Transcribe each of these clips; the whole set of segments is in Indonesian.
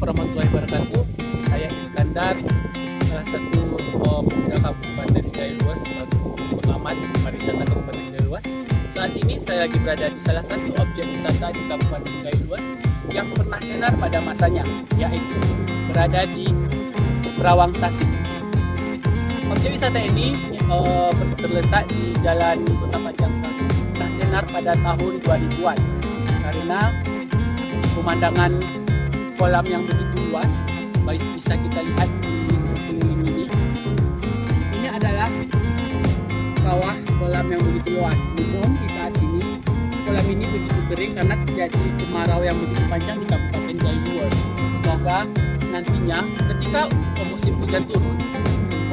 warahmatullahi wabarakatuh. Saya Iskandar, salah satu pemuda Kabupaten Jaya Luas selaku pengamat pariwisata Kabupaten Jaya Luas. Saat ini saya lagi berada di salah satu objek wisata di Kabupaten Jaya Luas yang pernah tenar pada masanya, yaitu berada di Perawang Tasik. Objek wisata ini terletak di Jalan Kota Panjang, pernah tenar pada tahun 2000-an karena pemandangan kolam yang begitu luas, baik bisa kita lihat di sekeliling ini. Ini adalah kawah kolam yang begitu luas. Namun di saat ini kolam ini begitu kering karena terjadi kemarau yang begitu panjang di Kabupaten Jaya Luas. Semoga nantinya ketika musim hujan turun,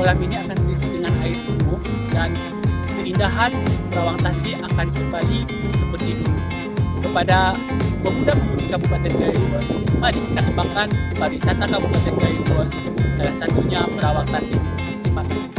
kolam ini akan terisi dengan air penuh dan keindahan Perawang Tasik akan kembali seperti dulu. Kepada pemuda-pemudi Kabupaten Jaya Luas, mari kita kembangkan pariwisata Kabupaten Jaya Luas, salah satunya Perawang Tasik. Terima kasih.